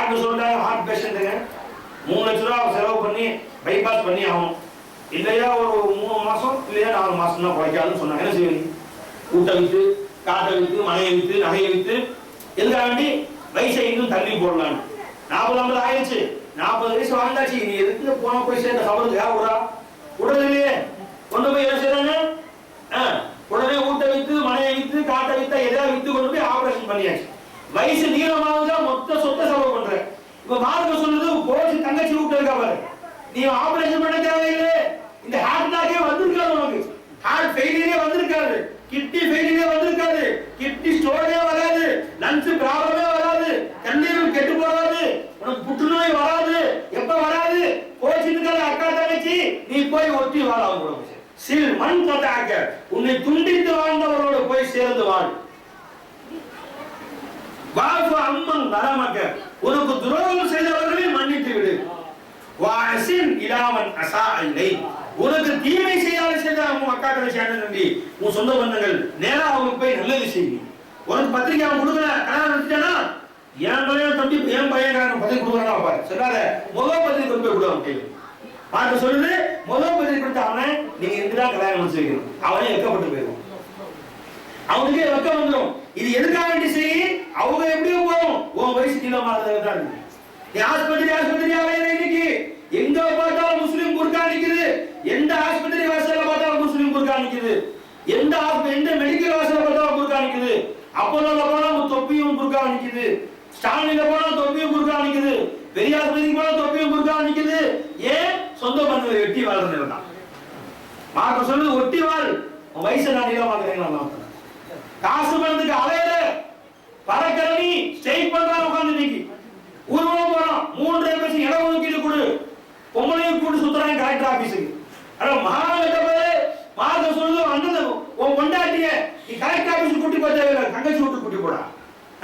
Doctor சொல்றாங்க heart பேஷண்ட்டுங்க 3 லட்ச ரூபா செலவு பண்ணி பைபாஸ் பண்ணி ஆகும், இல்லையா ஒரு 3 மாசம் இல்லையா 4 மாசம் தான் குறைக்காதுன்னு சொன்னாங்க. என்ன செய்வீங்க? கூட்டை வித்து, காட்டை வித்து, மனையை வித்து, நகையை வித்து, எதுக்காக வேண்டி வயசை இன்னும் தள்ளி போடலான்னு. 40-50 ஆயிடுச்சு, 40 வயசு வாழ்ந்தாச்சு, நீ எதுக்கு போன போய் சேர்ந்த சபருக்கு விடா விடுறதுலையே கொண்டு போய் என்ன செய்யறாங்க? உடனே ஊட்டை வித்து, மனையை வித்து, காட்டை வித்தா எதாவது வித்து கொண்டு போய் ஆபரேஷன் பண்ணியாச்சு. வயசு நீளமாக மொத்த சொத்தை செலவு பண்ற. இப்ப மார்க்க சொல்லுது போச்சு தங்கச்சி வீட்டு இருக்கா பாரு, நீ ஆபரேஷன் பண்ண தேவையில்லை, இந்த ஹார்ட் அட்டாக்கே வந்திருக்காது, உனக்கு ஹார்ட் ஃபெயிலியரே வந்திருக்காது, கிட்னி ஃபெயிலியரே வந்திருக்காது, கிட்னி ஸ்டோனே வராது, லங்ஸ் ப்ராப்ளமே வராது, கண்ணீரும் கெட்டு போகாது, உனக்கு புற்றுநோய் வராது. எப்ப வராது? போச்சுட்டு அக்கா தங்கச்சி நீ போய் ஒட்டி வாழ சில் மண் கட்டாக்க உன்னை துண்டித்து வாழ்ந்தவரோடு போய் சேர்ந்து வாழ். வாஃபு அம்மன் வரமக்க உனக்கு துரோகம் செய்தவர்களை மன்னித்து விடு. வாசின் இலாமன் அசா இல்லை உனக்கு தீமை செய்யாத செய்த உன் அக்கா தங்கச்சி அண்ணன் தம்பி உன் சொந்த பந்தங்கள் நேரா அவங்களுக்கு போய் நல்லது செய்யுங்க. உனக்கு பத்திரிக்கை அவன் கொடுக்கல, கல்யாணம் நடத்திட்டானா என் பையன் தம்பி என் பையன் பத்திரிக்கை கொடுக்குறான் பாரு, சொல்லாத முதல் பத்திரிக்கை கொண்டு போய் கொடுவாங்க கையில். பார்க்க சொல்லுது முதல் பத்திரிக்கை கொடுத்த அவனை நீங்க எதுதான் கல்யாணம் முடிச்சு வைக்கணும், அவனே வெக்கப்பட்டு போயிடும், அவனுக்கே வெக்கம் வந்துடும். இது எதுக்காக வேண்டி செய்ய அவங்க எப்படியோ போகும், உன் வயசு நீளமானதான் இருக்கு. நீ ஆஸ்பத்திரியாவே இன்னைக்கு எங்க பார்த்தாலும் முஸ்லிம் குர்கா நிக்குது, எந்த ஆஸ்பத்திரி வாசல்ல பார்த்தாலும் முஸ்லிம் குர்கா நிக்குது, எந்த மெடிக்கல் வாசல்ல பார்த்தாலும் குர்கா நிக்குது, அப்போலோல போனா தொப்பியும் குர்கா நிக்குது, ஸ்டாலின்ல போனா தொப்பியும் குர்கா நிக்குது, பெரிய ஆஸ்பத்திரிக்கு போனா தொப்பியும் குர்கா நிக்குது. ஏன்? சொந்த பந்தங்களை வெட்டி வாழ்றது தான். மார்க்க சொல்லுது ஒட்டி வாழ், உன் வயசை நான் நீளமாக்குறேன். காசு பணத்துக்கு அலையில பறக்கரணி ஸ்டேட் பண்றாங்க உட்கார்ந்து இன்னைக்கு ஊர்வலம் போறோம் 3 பேசி இடம் ஒதுக்கீடு கொடு, பொம்பளையும் கூட்டு சுத்துறாங்க கலெக்டர் ஆபீஸுக்கு. ஆனா மகாநகர மார்க்க சொல்லுது அண்ணன் உன் கொண்டாட்டிய நீ கலெக்டர் ஆபீஸுக்கு கூட்டி போய் தேவையில்லை, தங்கச்சி வீட்டு கூட்டி போடா,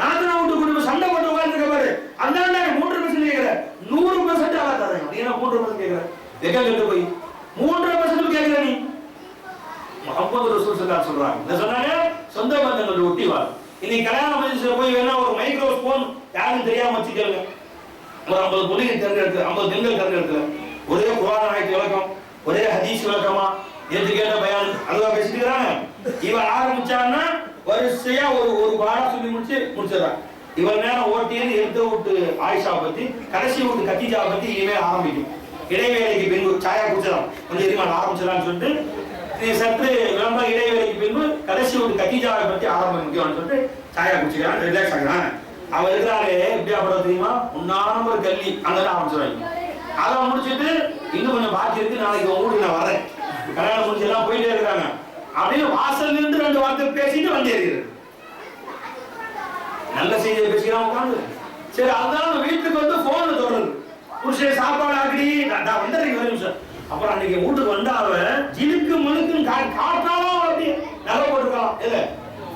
நாத்தனா வீட்டு கூட்டி சண்டை போட்டு உட்கார்ந்து இருக்க பாரு. அந்த 3% கேட்கிற 100% ஆளா தராங்க, நீ என்ன 3% கேட்கிற வெக்க கட்டு போய் 3% கேட்கிற நீ. முஹம்மது ரசூல் ஸல்லல்லாஹு சொல்றாங்க, என்ன சொன்னாங்க? சொந்த பந்தங்களை ஒட்டி வாழ். இன்னைக்கு கல்யாண மஜ்லிஸ்ல போய் வேணா ஒரு மைக்ரோஃபோன் யாரும் தெரியாம வச்சுக்கோங்க, ஒரு 50 பொலிகை தேர்ந்தெடுத்து 50 பெண்கள் தேர்ந்தெடுத்து ஒரே குர்ஆன் ஆயத்து விளக்கம், ஒரே ஹதீஸ் விளக்கமா நேற்று கேட்ட பயான் அதுவா பேசிட்டு இருக்காங்க. இவன் ஆரம்பிச்சான்னா வரிசையா ஒரு பாடா சொல்லி முடிச்சிடறான். இவன் நேரம் ஓட்டியது எடுத்து விட்டு ஆயிஷா பத்தி, கடைசி விட்டு கத்தீஜா பத்தி இனிமேல் ஆரம்பிக்கும். இடைவேளைக்கு பின்பு சாயா குடிச்சிடலாம், கொஞ்சம் எரிமாள் ஆரம்பிச்சிடலான்னு சொல்லிட்டு சற்று விளம்பர இடைவேளைக்கு பின்பு கடைசி ஒரு கத்தீஜாவை பத்தி ஆரம்பம் முக்கியம்னு சொல்லிட்டு சாயா குடிச்சுக்கிறான், ரிலாக்ஸ் ஆகிறான். அவன் இருக்கிறாலே எப்படியா படம் தெரியுமா? உன்னான ஒரு கல்வி அங்கதான் ஆரம்பிச்சிருவாங்க. அதை முடிச்சுட்டு இன்னும் கொஞ்சம் பாக்கி இருக்கு, நாளைக்கு உங்க வீட்டுக்கு நான் வரேன், கல்யாணம் முடிச்சு எல்லாம் போயிட்டே இருக்காங்க அப்படின்னு வாசல் நின்று 2 வார்த்தை பேசிட்டு வந்து ஏறிடுறது. நல்ல செய்தியை பேசிக்கலாம் உட்காந்து. சரி, அதுதான் வீட்டுக்கு வந்து போன்ல தொடருது, புருஷன் சாப்பாடு ஆக்கடி நான் வந்துடுறீங்க ஒரு நிமிஷம். அப்புறம் அன்னைக்கு வீட்டுக்கு வந்தாவ ஜிலுக்கு முழுக்குன்னு காட்டாலும் அப்படி நகை போட்டுக்கலாம். இல்ல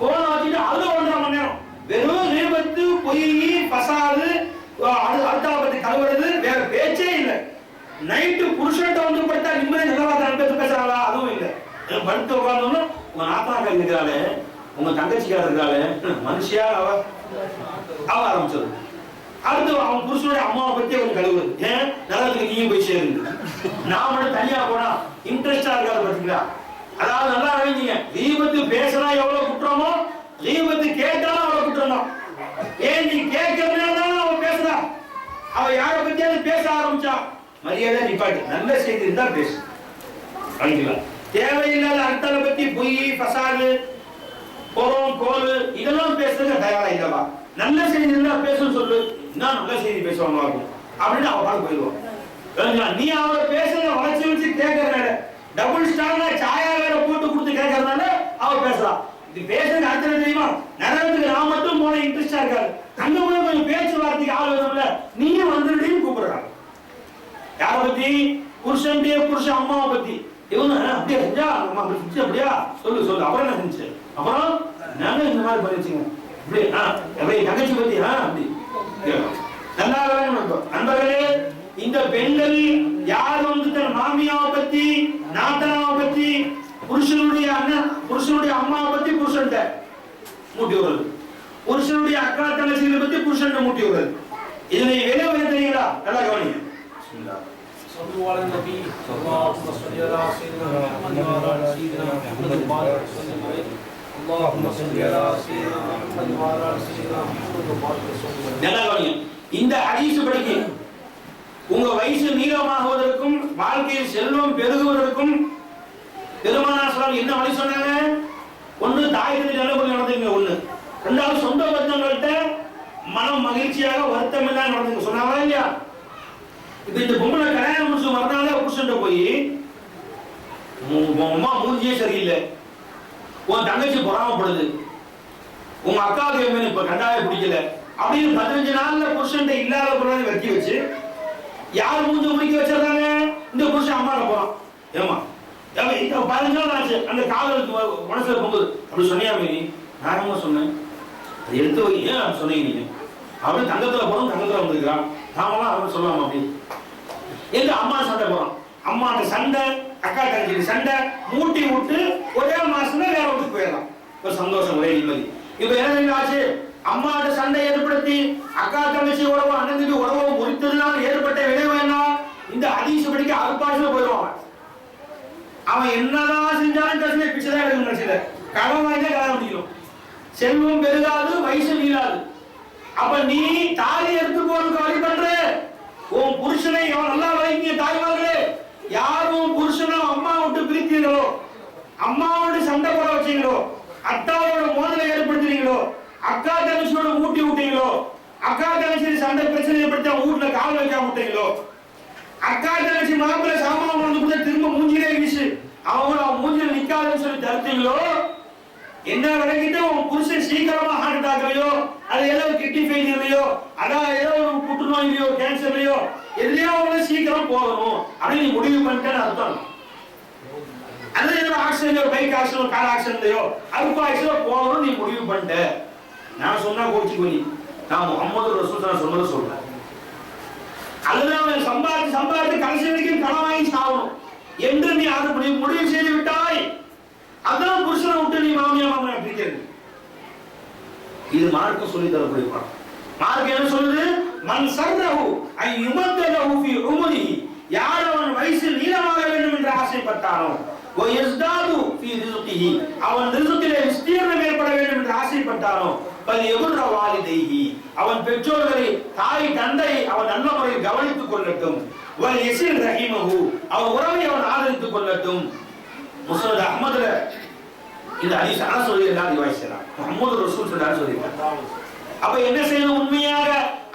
போன வச்சுட்டு அதுல 1.5 மணி நேரம் வெறும் விபத்து, பொய், பசாது, அடுத்த பத்தி கலவரது, வேற பேச்சே இல்லை. நைட்டு புருஷன்ட்ட வந்து படுத்தா நிம்மதி நிலவாத பேசுறாளா? அதுவும் இல்லை. படுத்து உட்கார்ந்தோம்னா உங்க நாத்தனாக்கா இருக்கிறாளே, உங்க தங்கச்சிக்கார இருக்கிறாளே, மனுஷியா அவ ஆரம்பிச்சது. அடுத்து அவன் புருஷனுடைய அம்மாவை பத்தி அவன் கழுவுறது. ஏன்? நரகத்துக்கு நீயும் போய் சேருங்க, நான் மட்டும் தனியா போனா இன்ட்ரெஸ்டா இருக்காது. பாத்தீங்களா? அதாவது நல்லா அறிவிங்க, தீபத்து பேசினா எவ்வளவு குற்றமோ, தீபத்து கேட்டாலும் அவ்வளவு குற்றம் தான். ஏன் நீ கேட்கறதுனால அவன் பேசுறா, அவ யாரை பத்தியாவது பேச ஆரம்பிச்சா மரியாதை நிப்பாட்டு, நல்ல செய்தி இருந்தா பேசு. தேவையில்லாத அர்த்தத்தை பத்தி பொய், பசாது, பொறம், கோல் இதெல்லாம் பேசுறது தயாரா இல்லவா? நல்ல செய்தி இருந்தா பேசுன்னு சொல்லு, நான் நல்ல செய்தி பேசுவாங்க அப்படின்னு அவ பார்க்க போயிடுவான். நீ அவரை பேசுறத வளர்ச்சி வச்சு கேட்கறதுனால, டபுள் ஸ்டார்ல சாயா வேற போட்டு கொடுத்து கேட்கறதுனால அவ பேசுறான். இது பேசுறது அர்த்தம் தெரியுமா? நரகத்துக்கு நான் மட்டும் போன இன்ட்ரெஸ்டா இருக்காது, அங்க போய் கொஞ்சம் பேச்சுவார்த்தைக்கு ஆள் வேணும்ல, நீயும் வந்துடுன்னு கூப்பிடுறாங்க. யாரை பத்தி? புருஷன் அம்மாவை பத்தி. இவங்க அப்படியே செஞ்சா அம்மா அப்படி செஞ்சு அப்படியா சொல்லு. அப்புறம் என்ன செஞ்சு? அப்புறம் நானும் இந்த மாதிரி பண்ணிச்சுங்க இப்படி தங்கச்சி பத்தி அப்படி நல்லா நண்பர்களே. இந்த பெண்கள் யார் வந்து தன் மாமியாவை பத்தி, நாத்தனாவை பத்தி, புருஷனுடைய அண்ணன், புருஷனுடைய அம்மாவை பத்தி புருஷன்ட்ட மூட்டி வருது, புருஷனுடைய அக்கா தங்கச்சிகளை பத்தி புருஷன்ட்ட மூட்டி வருது. இதனை விலை வந்து தெரியுங்களா? நல்லா கவனிங்க. صلوا على النبي اللهم صل على سيدنا محمد وعلى سيدنا محمد وبارك وسلم عليه اللهم صل على سيدنا محمد وعلى سيدنا محمد وبارك وسلم عليه. நல்லா கவனிங்க. இந்த ஹதீஸ் படிக்க உங்க வயசு நீளமாகுவதற்கும் வாழ்க்கையில் செல்வம் பெருகுவதற்கும் பெருமானார் ஸல்லல்லாஹு என்ன வழி சொன்னாங்க? ஒன்று தாய் தந்தை நல்லபடி நடந்துங்க, ஒன்று. ரெண்டாவது சொந்த பந்தங்கள்கிட்ட மனம் மகிழ்ச்சியாக வருத்தம் எல்லாம் நடந்துங்க சொன்னாங்களா இல்லையா? இப்ப இந்த பொம்பளை கல்யாணம் முடிச்சு மறுநாளே புருஷன்ட்ட போய் உன் அம்மா மூஞ்சியே சரியில்லை, உன் தங்கச்சி பொறாமப்படுது, உங்க அக்காவுக்கு என் இப்ப கண்டாவே பிடிக்கல அப்படின்னு 15 நாள்ல புருஷன்ட்ட இல்லாத பொருளை வெட்டி வச்சு யார் மூஞ்சி முடிக்க வச்சிருக்காங்க? இந்த புருஷன் அம்மாட்ட போறான். ஏமா 15 நாள் ஆச்சு அந்த காதலுக்கு மனசுல பொங்குது. அப்படி சொன்னியா மீனி? நான் சொன்னேன், அது எடுத்து வை. ஏன் சொன்னீங்க நீங்க? அவன் தங்கத்துல போறோம், தங்கத்துல வந்திருக்கிறான், நாமெல்லாம் அவன் சொல்லலாம் அப்படி எங்க அம்மா சண்டை போறான். அம்மா அந்த சண்டை, அக்கா தங்கச்சி சண்டை மூட்டி விட்டு ஒரே மாசம் வேற வீட்டுக்கு போயிடலாம். ஒரு சந்தோஷம், ஒரே நிம்மதி. இப்ப என்ன ஆச்சு? அம்மாட்ட சண்டை ஏற்படுத்தி அக்கா தங்கச்சி உறவு அண்ணனுக்கு உறவு முறித்ததுனால ஏற்பட்ட விளைவு என்ன? இந்த ஹதீஸ் படிக்க அல்பாஷில போயிடுவான். அவன் என்னதான் செஞ்சாலும் கடைசியில பிச்சைதான் எடுக்கணும். கடைசியில கடன் வாங்கினா கல்யாணம் முடிக்கணும். செல்வம் பெருகாது, வயசு வீழாது. அப்ப நீ தாலி எடுத்து போறதுக்கு வழி பண்ற உன் புருஷனை நல்லா வளைங்க. தாய்மார்களே, யாரும் புருஷனோ அம்மா விட்டு பிரித்தீங்களோ, அம்மாவோட சண்டை போட வச்சீங்களோ, அத்தாவோட மோதலை ஏற்படுத்துறீங்களோ, அக்கா தங்கச்சியோட ஊட்டி விட்டீங்களோ, அக்கா தங்கச்சி சண்டை பிரச்சனை ஏற்படுத்த வீட்டுல காவல் வைக்காம விட்டீங்களோ, அக்கா தங்கச்சி மாப்பிள்ளை சாமான் கொண்டு கொடுத்த திரும்ப மூஞ்சிலே வீசு அவன் மூஞ்சில நிக்காதுன்னு சொல்லி தடுத்தீங்களோ, என்ன விளக்கிட்டு உன் புருஷன் சீக்கிரமா ஹார்ட் அட்டாக்லையோ, அது ஏதோ கிட்னி ஃபெயிலியர்லையோ, அதான் ஏதோ ஒரு புற்றுநோயிலையோ கேன்சர்லையோ எதுலயோ சீக்கிரம் போகணும் அப்படின்னு நீ முடிவு பண்ணிட்டேன்னு அர்த்தம். அது ஏதோ ஆக்சிடென்ட், பைக் ஆக்சிடென்ட், கார் ஆக்சிடென்ட்லையோ அல்ப ஆக்சிடென்ட் போகணும் நீ முடிவு பண்ணிட்ட. நான் சொன்னா கோச்சு பண்ணி நான் முகமது ரசூலுல்லாஹ் சொன்னதை சொல்றேன். அதுதான் அவன் சம்பாதித்து கடைசி வரைக்கும் கடன் வாங்கி சாகணும் என்று நீ அது முடிவு செய்து விட்டாய். அதான் புருஷனை விட்டு நீ மாமியா மாமனா பிரிக்கிறது. இது மார்க்க சொல்லி தரக்கூடிய பாடம். மார்க்க என்ன சொல்லுது? மன் சர்ரஹு ஐ யுமத்தலஹு ஃபீ உம்ரிஹி, யார் அவன் வயசு நீளமாக வேண்டும் என்று ஆசைப்பட்டானோ, வ யஸ்தாது ஃபீ ரிஸ்கிஹி, அவன் ரிஸ்கிலே விஸ்தீர்ணம் ஏற்பட வேண்டும் என்று ஆசைப்பட்டானோ, பல் யபுர்ர வாலிதைஹி, அவன் பெற்றோர்களை தாய் தந்தை அவன் நல்ல முறையில் கவனித்துக் கொள்ளட்டும். வ யஸில் ரஹிமஹு, அவன் உறவை அவன் ஆதரித்துக் கொள்ளட்டும். முஸ்னத் அஹ்மதுல இந்த ஹதீஸ் அனஸ் ரலியல்லாஹு அன்ஹு ரிவாயத் முஹம்மது ரசூல் ஸல்லல்லாஹு அலைஹி வஸல்லம். அப்ப என்ன செய்யணும்? உண்மையாக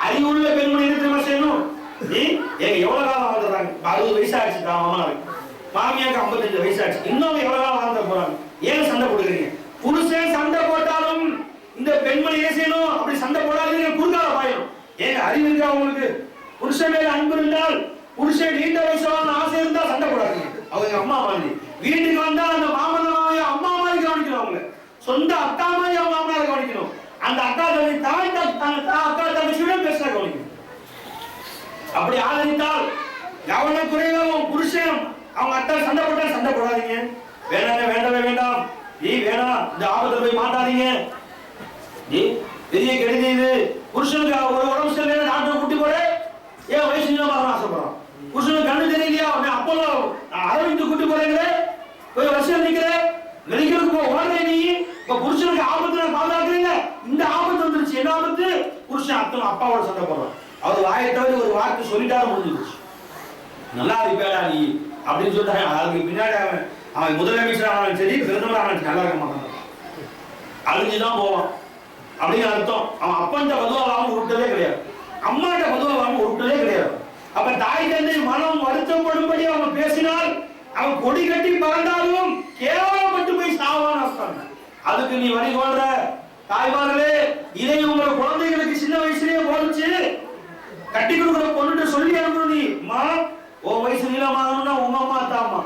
அறிவுள்ள பெண்மணி என்ன செய்யணும்? நீ ஏங்க எவ்வளவு காலம் வாழ்ந்துறாங்க? 60 வயசு ஆச்சு தான் மாமியாக்கு 55 வயசு ஆச்சு, இன்னும் எவ்வளவு காலம் வாழ்ந்து போறாங்க? ஏன் சண்டை போடுறீங்க? புருஷன் சண்டை போட்டாலும் இந்த பெண்மணி என்ன செய்யணும்? அப்படி சண்டை போடாதீங்க, குறுக்கால பாயணும். ஏங்க அறிவு இருக்கா உங்களுக்கு? புருஷன் மேல அன்பு இருந்தால், புருஷன் நீண்ட வயசான ஆசை இருந்தா சண்டை போடாதீங்க. அவங்க அம்மா மாதிரி வீட்டுக்கு வந்தா அந்த மாமனாரை அம்மா மாதிரி கவனிக்கணும். அவங்க சொந்த அக்கா மாதிரி அவங்க மாமனாரை கவனிக்கணும். அந்த அக்கா அக்கா தங்கச்சியோட பேச கவனிக்கணும். அப்படி ஆதரித்தால் கவனக்குறைவாக புருஷன் அவங்க அத்தா சண்டை போட்டா சண்டை போடாதீங்க. வேண்டாம் வேண்டாம், நீ வேணாம், இந்த ஆபத்துல போய் மாட்டாதீங்க. நீ பெரிய கெடுதி இது. புருஷனுக்கு ஒரு உடம்பு சரியில்லை, டாக்டர் கூட்டி போற, ஏன் வயசு நீளமாக ஆசைப்படுறான்? புருஷனுக்கு கண்ணு தெரியலையா? அப்போ அரவிந்து கூட்டி போறீங்களே, போய் வருஷம் நிக்கிற மெடிக்கலுக்கு போ ஓடுற நீ. இப்ப புருஷனுக்கு ஆபத்துல பாதுகாக்கிறீங்க, இந்த ஆபத்து வந்துருச்சு. என்ன ஆபத்து? புருஷன் அத்தனை அப்பாவோட சண்டை போடுறான். அவர் வாயை தவிர ஒரு வார்த்தை சொல்லிட்டாரு, முடிஞ்சிருச்சு. நல்லா இருப்பேடா நீ அப்படின்னு சொல்லிட்டாங்க. அதுக்கு பின்னாடி அவன் முதலமைச்சர் ஆனாலும் சரி, பிரதமர் ஆனாலும் நல்லா இருக்க மாட்டான், அழிஞ்சுதான் போவான் அப்படின்னு அர்த்தம். அவன் அப்பன்ட்ட பதுவாகாம உருட்டதே கிடையாது, அம்மாட்ட பதுவாகாம உருட்டதே கிடையாது. அப்ப தாய் தந்தை மனம் வருத்தப்படும்படி அவன் பேசினால் அவன் கொடி கட்டி பறந்தாலும் கேவலப்பட்டு போய் சாவான் அர்த்தம். அதுக்கு நீ வழி கொள்ற தாய்மார்களே, இதை உங்க குழந்தைகளுக்கு சின்ன வயசுலயே போதிச்சு கட்டி கொடுக்குற பொண்ணுட்டு சொல்லி அனுப்பணும். நீ அம்மா உன் வயசு நீளமாகணும்னா உங்க அம்மா தாமா,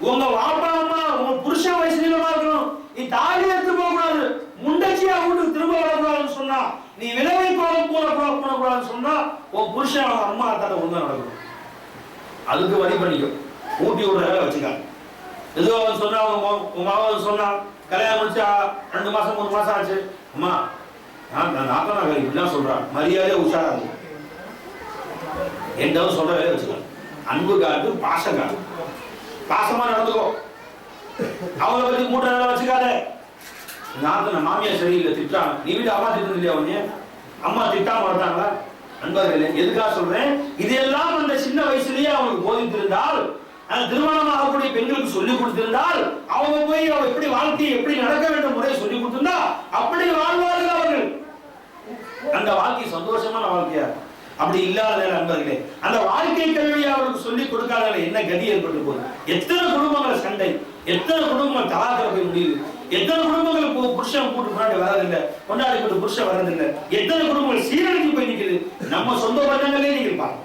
உங்க வாப்பா அம்மா உங்க புருஷன் வயசு நீளமா இருக்கணும். நீ தாலி எடுத்து போக கூடாது, முண்டச்சியா வீட்டுக்கு திரும்ப வரக்கூடாதுன்னு சொன்னா, நீ விளைவை கோலம் போல போடக்கூடாதுன்னு சொன்னா, உன் புருஷன் அவங்க அம்மா அத்தாட்ட ஒண்ணு நடக்கும். அதுக்கு வழி பண்ணிக்கும், ஊட்டி விடுற வேலை வச்சுக்காங்க. ஏதோ அவன் சொன்னா, உங்க அவன் சொன்னா கல்யாணம் முடிச்சா 2 மாசம் 3 மாசம் ஆச்சு, அம்மா நான் நாத்தனா இப்படிலாம் சொல்றான், மரியாதையா உஷாரா இருக்கும். என்றவன் சொல்ற வேலை வச்சுக்கணும். அன்பு காட்டு, பாசம் காட்டு, பாசமா நடந்துக்கோ. அவங்கள பத்தி மூட்டை வேலை வச்சுக்காத. நான் மாமியார் சரியில்லை திட்டான், நீ வீட்டு அம்மா திட்டு இல்லையா? உடனே அம்மா திட்டாம வளர்த்தாங்களா? நண்பர்களே, எதுக்காக சொல்றேன்? இதெல்லாம் அந்த சின்ன வயசுலயே அவங்களுக்கு போதித்திருந்தால், திருமணம் ஆகக்கூடிய பெண்களுக்கு சொல்லிக் கொடுத்திருந்தால், அவங்க போய் அவங்க எப்படி வாழ்க்கையை எப்படி நடக்க வேண்டும் முறையை சொல்லிக் கொடுத்திருந்தா அப்படி வாழ்வார்கள் அவர்கள். அந்த வாழ்க்கை சந்தோஷமான வாழ்க்கையா? அப்படி இல்லாத நண்பர்களே, அந்த வாழ்க்கை கல்வியை அவருக்கு சொல்லிக் கொடுக்காத என்ன கதி ஏற்பட்டு போகுது? எத்தனை குடும்பங்கள் சண்டை, எத்தனை குடும்பங்கள் தலாக்கிற போய் முடியுது, எத்தனை குடும்பங்கள் புருஷன் கூட்டு முன்னாடி வரதில்லை, கொண்டாடி போட்டு புருஷன் வரதில்லை, எத்தனை குடும்பங்கள் சீரழிஞ்சு போய் நிற்குது. நம்ம சொந்த பந்தங்களே நீங்க பாருங்க.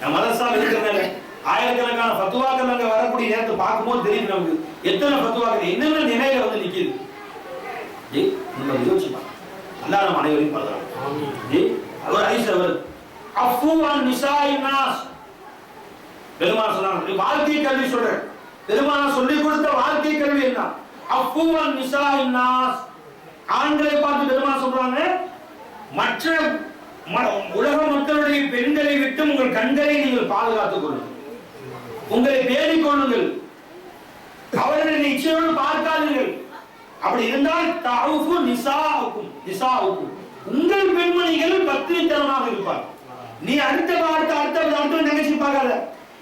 நம்ம மதரசால இருக்கிறதுனால ஆயிரக்கணக்கான ஃபத்வாக்கள் அங்க வரக்கூடிய நேரத்தை பார்க்கும்போது தெரியும் நமக்கு எத்தனை ஃபத்வாக்கள் என்னென்ன நிலையில வந்து நிக்குது. நம்ம யோசிப்பா அல்லாஹ் நம்ம அனைவரையும் பாதுகாக்கணும். அவர் ஹதீஸ் அவர் அஃபு அன் நிசாஇன் நாஸ், பெருமானார் சொன்னாங்க. வாழ்க்கை கல்வி சொல்றேன், பெருமானார் சொல்லி கொடுத்த வாழ்க்கை கல்வி என்ன? அஃபு அன் நிசாஇன் நாஸ். ஆண்களை பார்த்து பெருமானார் சொல்றாங்க, மற்ற உலக மக்களுடைய பெண்களை விட்டு உங்கள் கண்களை நீங்கள் பாதுகாத்துக் கொள்ளுங்கள், உங்களை பேணிக் கொள்ளுங்கள், அவர்களை நிச்சயோடு பார்க்காதீர்கள். அப்படி இருந்தால் தஅஃபு நிசாஉக்கும், உங்கள் பெண்மணிகள் பத்தினித்தனமாக இருப்பார். நீ அடுத்த நிகழ்ச்சி பார்க்காத,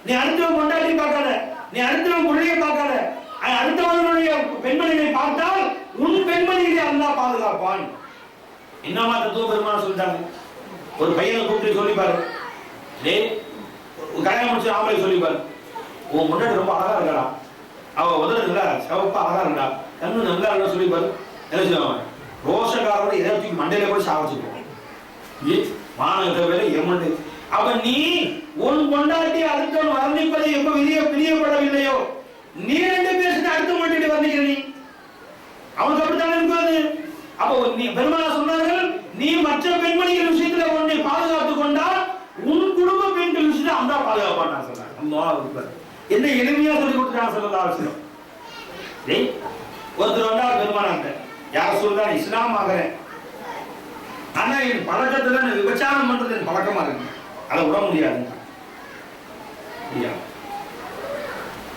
நீ அடுத்தவன் கொண்டாடி பார்க்காத, நீ அடுத்தவன் பிள்ளைய பார்க்காத, அடுத்தவனுடைய பெண்மணிகளை பார்த்தால் உன் பெண்மணிகளை அல்லாஹ் பாதுகாப்பான். என்னமா தத்துவ பெருமானார் சொல்லிட்டாங்க. ஒரு பையனை கூப்பிட்டு சொல்லிப்பாரு, கல்யாணம் முடிச்சு ஆம்பளை சொல்லிப்பாரு, உன் முன்னாடி ரொம்ப அழகா இருக்கா, அவ உதடுல சிவப்பா அழகா இருக்கா, கண்ணு நல்லா இருக்கா சொல்லிப்பாரு. என்ன செய்வாங்க? ரோஷக்காரோட எதற்கு மண்டையில கூட சாவச்சுப்போம். மாநகர வேலை எம்மண்டு. அப்ப நீ உன் கொண்டாட்டி அடுத்தவன் வர்ணிப்பதை எப்ப பிரியப்படவில்லையோ, நீ ரெண்டு பேருக்கு அடுத்த மாட்டிட்டு வர்ணிக்கிற நீ அவனுக்கு அப்படித்தானே இருக்காது. அப்போ நீ பெருமானார் சொன்னார்கள், நீ மற்ற பெண்மணிகள் விஷயத்துல உன்னை பாதுகாத்துக் கொண்டால் உன் குடும்ப பெண்கள் விஷயத்துல அந்த பாதுகாப்பான் சொன்னாங்க. என்ன எளிமையா சொல்லி கொடுத்தாங்க சொல்லலாம். ஒருத்தர் வந்தா பெருமானார் யார் சொல்றா, இஸ்லாம் ஆகிறேன், ஆனா என் பழக்கத்துல விபச்சாரம் பண்றது என் பழக்கமா இருக்கு, அதை விட முடியாது.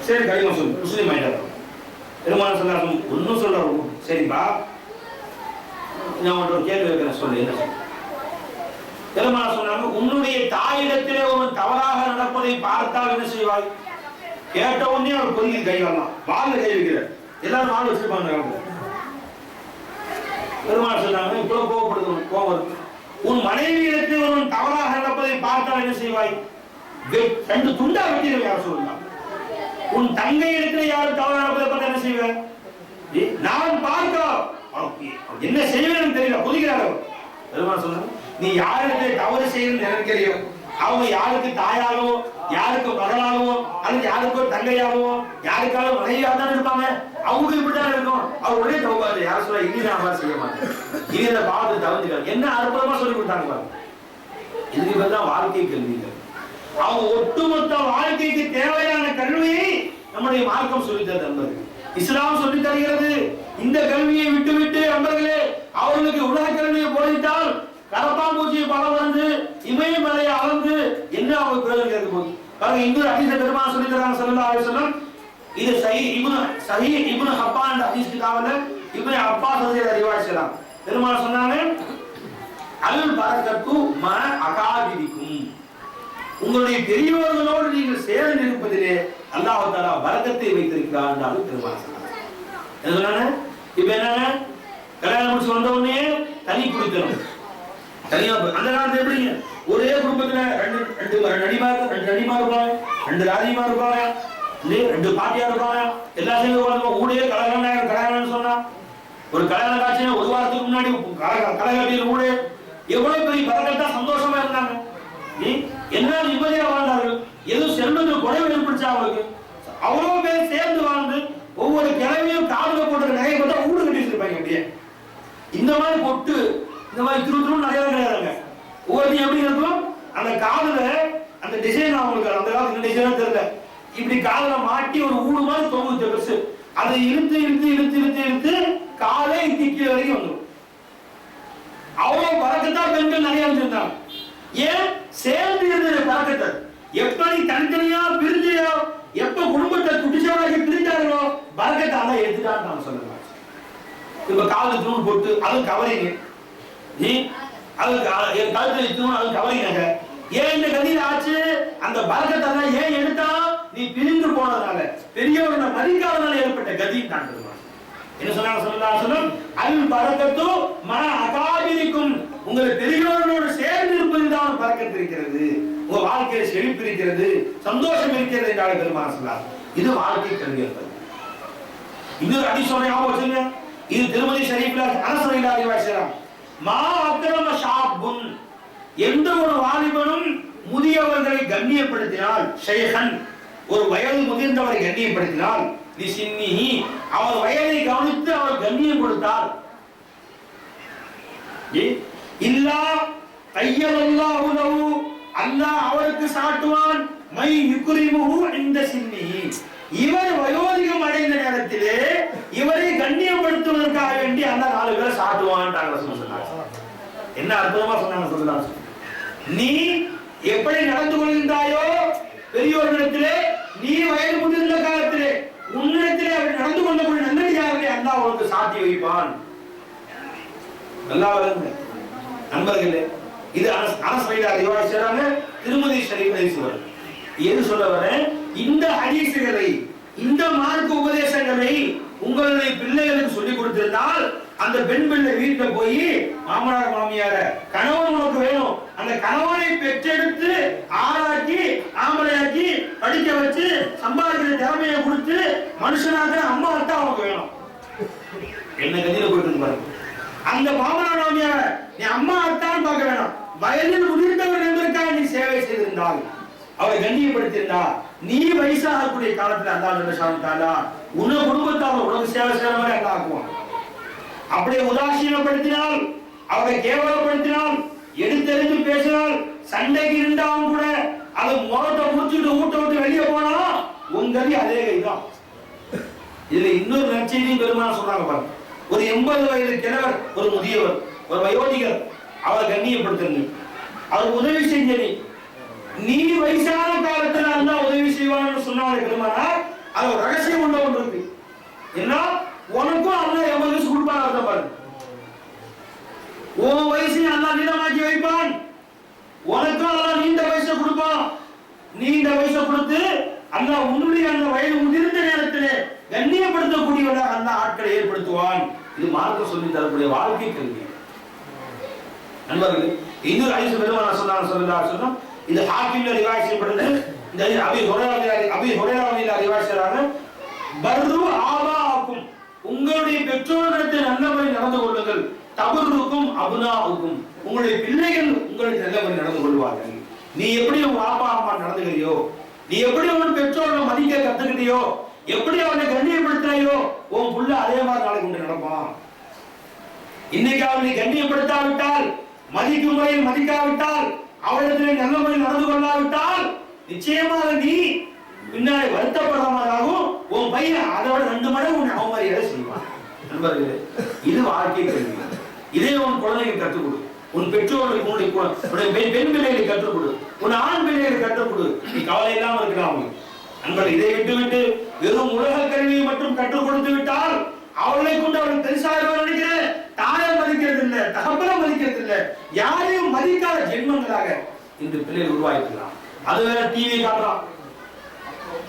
சரி கைமா சொல்லு, முஸ்லீம் ஆயிட்டார். பெருமானார் சொல்றாங்க, ஒன்னும் சொல்றாரு, சரிப்பா நான் ஒரு கேள்வி வைக்கிறேன் சொல்லு, என்ன சொல்ல? பெருமானார் சொன்னாங்க, உன்னுடைய தாயிடத்திலே ஒரு தவறாக நடப்பதை பார்த்தால் என்ன செய்வாய்? கேட்ட உடனே அவர் பொருள் கை வரலாம், வாழ கை வைக்கிறார், எல்லாரும் வாழ வச்சிருப்பாங்க. பெருமானார் சொன்னாங்க, இவ்வளவு கோபப்படுது, கோபம், உன் மனைவியிடத்தில் ஒருவன் தவறாக நடப்பதை பார்த்தால் என்ன செய்வாய்? ரெண்டு துண்டா வெட்டிடுவேன். யார் சொல்லலாம்? உன் தங்கை இடத்துல யாரும் தவறாக நடப்பதை பார்த்து என்ன செய்வேன்? நான் பார்க்க என்ன செய்வேன்னு தெரியல, புதிக்கிறார். பெருமானார் சொன்னாங்க, நீ யாருக்கு தவறு செய்யணும்னு நினைக்கிறியோ அவங்க யாருக்கு தாயாகவோ, யாருக்கு மகளாகவோ, அல்லது யாருக்கோ தங்கையாகவோ, யாருக்காவது மனைவியாக தான் இருப்பாங்க. அவங்க இப்படிதான் இருக்கும். அவர் உடனே தவறாது. யாரும் சொல்ல இனி நான் செய்ய மாட்டேன், இனி இந்த பாவத்தை தவிர்த்துக்க, என்ன அற்புதமா சொல்லி கொடுத்தாங்க. இதுக்கு பேர் தான் வாழ்க்கை கல்விகள். அவங்க ஒட்டுமொத்த வாழ்க்கைக்கு தேவையான கல்வியை நம்முடைய மார்க்கம் சொல்லித்தருது. நண்பர்கள், இஸ்லாம் சொல்லி தருகிறது. இந்த கல்வியை விட்டு நண்பர்களே அவர்களுக்கு உலக கல்வியை போதித்தால் கரப்பாம்பூச்சியை பலம் வந்து இமயமலையை அளந்து என்ன அவங்க பிரயோஜனம் கேட்க போகுது பாருங்க. இன்னொரு ஹதீஸை பெருமானார் சொல்லி தராங்க ஸல்லல்லாஹு அலைஹி வஸல்லம். இது சஹீஹ் இப்னு ஹப்பான் ஹதீஸ் கிதாபுல இப்னு அப்பாஸ் ரலியல்லாஹு ரிவாயத் செய்றாங்க. பெருமானார் சொன்னாங்க, அல் பரக்கத்து ம அகாபிரிக்கும், உங்களுடைய பெரியவர்களோடு நீங்கள் சேர்ந்து இருப்பதிலே அல்லாஹ் தஆலா பரக்கத்தை வைத்திருக்கிறார் என்று பெருமானார் சொன்னாங்க. என்ன சொன்னாங்க? இப்போ என்ன, கல்யாணம் முடிச்சு வந்த உடனே தனி குடித்தனம் தனியா. அந்த காலத்துல எப்படிங்க, ஒரே குடும்பத்துல ரெண்டு நடிமார் இருப்பாங்க, ரெண்டு ராஜிமார் இருப்பாங்க, ரெண்டு பாட்டியா இருப்பாங்க, எல்லா சேர்ந்து ஊடே கல்யாணம் சொன்னா ஒரு கல்யாண காட்சினா ஒரு வாரத்துக்கு முன்னாடி கலகாட்டியில் ஊடே எவ்வளவு பெரிய பரக்கத்தா சந்தோஷமா இருந்தாங்க. என்ன நிம்மதியா வாழ்ந்தார்கள். எதுவும் செல்வத்தில் குறைவு ஏற்படுச்சா அவங்களுக்கு? அவ்வளவு பேர் சேர்ந்து வாழ்ந்து ஒவ்வொரு கிழமையும் காதுல போட்டு நகை போட்டா ஊடு கட்டி வச்சிருப்பாங்க. அப்படியே இந்த மாதிரி பொட்டு இந்த மாதிரி திருத்தரும் நிறைய கிடையாதுங்க. ஒவ்வொருத்தையும் எப்படி இருக்கும், அந்த காதுல அந்த டிசைன் அவங்களுக்கு அந்த காலத்துல இந்த டிசைனா தெரியல, இப்படி காதுல மாட்டி ஒரு ஊடு மாதிரி தொங்குது பெருசு, அதை இழுத்து இழுத்து இழுத்து இழுத்து இழுத்து காலே கீழே வரைக்கும் வந்துடும். அவ்வளவு பறக்கத்தான் பெண்கள் நிறைய வச்சிருந்தாங்க. ஏன் சேர்ந்து இருந்தது பறக்கத்தை. எப்படி தனித்தனியா பிரிஞ்சியோ, எப்ப குடும்பத்தை குடிச்சவராக பிரிஞ்சார்களோ பறக்கத்தால எடுத்துட்டான்னு நான் சொல்லுவேன். இப்ப காலுக்கு தூண் போட்டு அது கவரிங்க, நீ அது என் காலத்துல தூண் அது கவரிங்க. ஏன் இந்த கதியில ஆச்சு? அந்த பறக்கத்தால ஏன் எடுத்தா? நீ பிரிந்து போனதுனால, பெரியவர்களை மதிக்காதனால ஏற்பட்ட கதின்னு நான் சொல்லுவேன். என்ன சொன்னாங்க ஸல்லல்லாஹு அலைஹி வஸல்லம்? அல் பரக்கத்து மா அகாபிரிக்கும், உங்கள் பெரியோர்களோடு சேர்ந்து இருப்பதில்தான் பரக்கத்து இருக்கிறது, உங்க வாழ்க்கையில செழிப்பு இருக்கிறது, சந்தோஷம் இருக்கிறது என்றால் பெருமானார் ஸல்லல்லாஹு அலைஹி வஸல்லம். இது வாழ்க்கை கல்வி என்பது. இது ஹதீஸ் ஞாபகம் வச்சுங்க. இது திருமதி ஷரீஃப்ல அனஸ் ரலியல்லாஹு அன்ஹு வஸல்லம், மா அக்ரம ஷாபுன், எந்த ஒரு வாலிபனும் முதியவர்களை கண்ணியப்படுத்தினால், ஷைஹன் ஒரு வயது முதிர்ந்தவரை கண்ணியப்படுத்தினால், லிசின்னிஹி அவர் வயதை கவனித்து அவர் கண்ணியம் கொடுத்தால், இல்லா கையல்லாஹு லஹு, அல்லாஹ் அவருக்கு சாட்டுவான், மை யுக்ரிமுஹு இந்த சின்னிஹி, இவர் வயோதிகம் அடைந்த நேரத்திலே இவரை கண்ணியப்படுத்துவதற்காக வேண்டி அல்லாஹ் 4 பேரை சாட்டுவான் சொன்னாங்க. என்ன அற்புதமா சொன்னாங்க சொல்லலாம். நீ எப்படி நடந்து கொள்கின்றாயோ பெரியோர்களிடத்திலே, நீ வயது முதிர்ந்த காலத்திலே உன்னிடத்திலே அவர் நடந்து கொள்ளக்கூடிய நன்மையாகவே அல்லாஹ் உனக்கு சாட்டி வைப்பான். நண்பர்களே, இது அனஸ் ரலியல்லாஹு செய்றாங்க. திருமதி ஷரீஃப் ஹதீஸ். எது சொல்ல வரேன்? இந்த ஹதீஸ்களை, இந்த மார்க்க உபதேசங்களை உங்களுடைய பிள்ளைகளுக்கு சொல்லிக் கொடுத்திருந்தால், அந்த பெண் பிள்ளை வீட்டுல போய் மாமனார் மாமியார கணவன் உனக்கு வேணும், அந்த கணவனை பெற்றெடுத்து ஆளாக்கி ஆம்பளையாக்கி படிக்க வச்சு சம்பாதிக்கிற திறமையை கொடுத்து மனுஷனாக அம்மா அத்தா உனக்கு வேணும். என்ன கதியில போயிட்டு பாருங்க. அந்த மாமனார் மாமியார நீ அம்மா அத்தான்னு பார்க்க வேணும், வயதில் முதிர்ந்தவர் என்பதற்காக நீ சேவை செய்திருந்தால், அவரை கண்ணியப்படுத்தியிருந்தா, நீ வயசாகக்கூடிய காலத்துல அல்லாஹ் உன்ன குடும்பத்தால் உனக்கு சேவை செய்யற மாதிரி அல்லாஹ் ஆக்குவான். அப்படியே உதாசீனப்படுத்தினால், அவரை கேவலப்படுத்தினால், எடுத்தெறிந்து பேசினால், சண்டைக்கு இருந்தாலும் கூட அது முகத்தை முடிச்சுட்டு ஊட்ட விட்டு வெளியே போனா உன் கதி அதே கைதான். இதுல இன்னொரு நற்செய்தியும் பெருமானார் சொல்றாங்க பாருங்க. ஒரு 80 வயது கிழவர், ஒரு முதியவர், ஒரு வயோதிகர், அவரை கண்ணியப்படுத்துங்க, அவர் உதவி செஞ்சது. நீ வயசான காலத்துல அல்லாஹ் உதவி செய்வான்னு சொன்னாலே பெருமானார், அது ஒரு ரகசியம் உள்ள ஒன்று இருக்கு. என்ன? உனக்கும் அல்லாஹ் 80 வயசு கொடுப்பான் அர்த்தம் பாருங்க. உன் வயசை அல்லாஹ் நீளமாக்கி வைப்பான், உனக்கும் அல்லாஹ் நீண்ட வயசை கொடுப்பான். நீண்ட வயசை கொடுத்து அல்லாஹ் உன்னுடைய அந்த வயது முதிர்ந்த நேரத்திலே கண்ணியப்படுத்தக்கூடியவனாக அல்லாஹ் ஆட்களை ஏற்படுத்துவான். இது மார்க்கம் சொல்லி தரக்கூடிய வாழ்க்கை கல்வி. நண்பர்களே, இன்னொரு ஹதீஸ் பெருமானார் ஸல்லல்லாஹு அலைஹி வஸல்லம், இது ஹாக்கிம்ல ரிவாயத் செய்யப்படுது. இந்த அபீ ஹுரைரா ரிவாயத் செய்றாங்க. பர்ரு ஆபாக்கும், உங்களுடைய பெற்றோர்களிடத்தில் நல்ல முறையில் நடந்து கொள்ளுங்கள். தபருக்கும் அபுனாவுக்கும், உங்களுடைய பிள்ளைகள் உங்களுக்கு நல்ல முறையில் நடந்து கொள்வார்கள். நீ எப்படி உங்க அப்பா அம்மா நடந்துக்கிறியோ, நீ எப்படி உன் பெற்றோர்களை மதிக்க கத்துக்கிட்டியோ, எப்படி அவனை கண்ணியப்படுத்தினாயோ, உன் புள்ள அதே மாதிரி நாளைக்கு கொண்டு நடப்பான். இன்னைக்கு அவனை கண்ணியப்படுத்தாவிட்டால், மதிக்கும் முறையில் மதிக்காவிட்டால், அவளிடத்திலே நல்ல முறையில் நடந்து கொள்ளாவிட்டால், நிச்சயமாக நீ பின்னாடி வருத்தப்படுறவனாகவும் உன் பையன் அதை விட 2 மடங்கு உன் அவமரியாதை செய்வான். நண்பர்களே, இது வாழ்க்கை கல்வி. இதே உன் குழந்தைகளுக்கு கற்றுக் கொடு, உன் பெற்றோர்களுக்கு, உன்னுடைய பெண் பிள்ளைகளை கற்றுக் கொடு, உன் ஆண் பிள்ளைகளை கற்றுக் கொடு. நீ கவலை இல்லாம இருக்கிறாங்க. நண்பர்கள், இதை விட்டுவிட்டு வெறும் உலக கல்வியை மட்டும் கற்றுக் கொடுத்து விட்டால் அவளை கொண்டு அவள் பெருசாக நினைக்கிற, தாயை மதிக்கிறது இல்லை, தகப்பனை மதிக்கிறது இல்லை, யாரையும் மதிக்காத ஜென்மங்களாக இந்த பிள்ளைகள் உருவாக்கிக்கலாம். அது வேற டிவி காட்டுறான்.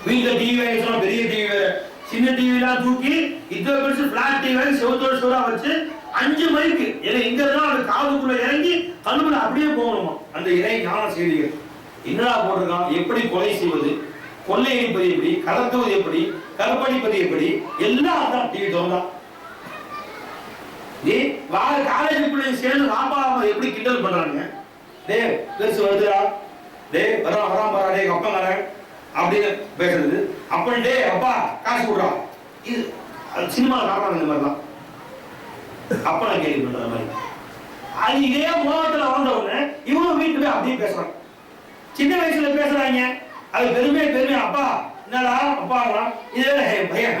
வீட்டுல டிவி வாங்கினா பெரிய டிவி வேற, சின்ன டிவி எல்லாம் தூக்கி இத்தனை பெருசு பிளாட் டிவி செவத்தோட சோறா வச்சு 5 மைக்கு இங்க இருந்தா அது காதுக்குள்ள இறங்கி கண்ணுக்குள்ள அப்படியே போகணுமா. அந்த இறை ஞான செய்திகள் என்னடா போட்டிருக்கான், எப்படி கொலை செய்வது, கொள்ளையடிப்பது எப்படி, கடத்துவது எப்படி, கற்பழிப்பது எப்படி, எல்லாம் அதான் டிவி தோன்றா. காலேஜ் பிள்ளைங்க சேர்ந்து பாப்பா எப்படி கிண்டல் பண்றாங்க. டே பெருசு வருதுடா, டே வரான் வரா, டே அப்பா வரேன் அப்படின்னு பேசுறது. அப்ப டே அப்பா காசு கொடுறான். இது சினிமா காட்டுறாங்க இந்த மாதிரிலாம். அப்ப நான் கேள்வி பண்ற மாதிரி அது இதே மோகத்துல வந்த உடனே இவனும் வீட்டுல அப்படியே பேசுறான். சின்ன வயசுல பேசுறாங்க, அது பெருமையா அப்பா என்னடா அப்பா இதே பையன்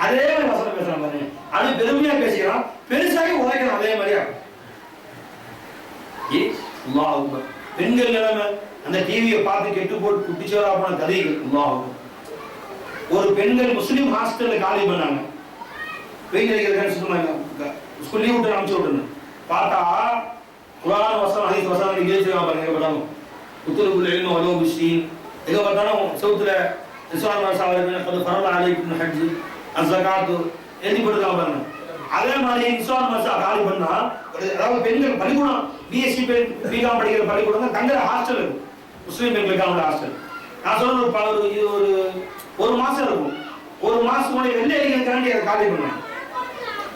அதே மாதிரி வசனம் பேசுறான் பாருங்க. அது பெருமையா பேசுகிறான், பெருசாகி உழைக்கிறான் அதே மாதிரியா. பெண்கள் நிலைமை அந்த டிவியை பார்த்து கெட்டு போட்டு குட்டிச்சோரா போன கதைகள். ஒரு பெண்கள் முஸ்லீம் ஹாஸ்டல்ல காலி பண்ணாங்க. பெயிண்ட் ஸ்கூல் லீவ் விட்டு அனுப்பிச்சு விட்டுருந்தேன். பார்த்தா குரான் வசனம் ஹதீஸ் வசனம் நிகழ்ச்சியாக பாருங்க. எங்க பார்த்தாலும் புத்தகத்துக்குள்ள எழுதும் வலோ பிஸ்டி எங்க பார்த்தாலும் செவுத்துல எழுதி போட்டுருக்காங்க பாருங்க. அதே மாதிரி இன்சான் மசா காலி பண்ணா, அதாவது பெண்கள் பள்ளிக்கூடம் பிஎஸ்சி பிகாம் படிக்கிற பள்ளிக்கூடம் தங்குற ஹாஸ்டல் இருக்கும், முஸ்லீம் பெண்களுக்கான ஹாஸ்டல். நான் சொல்றது இது ஒரு மாசம் இருக்கும். ஒரு மாசம் கூட வெள்ளை அடிக்கிறதுக்காண்டி அதை காலி பண்ணுவேன்.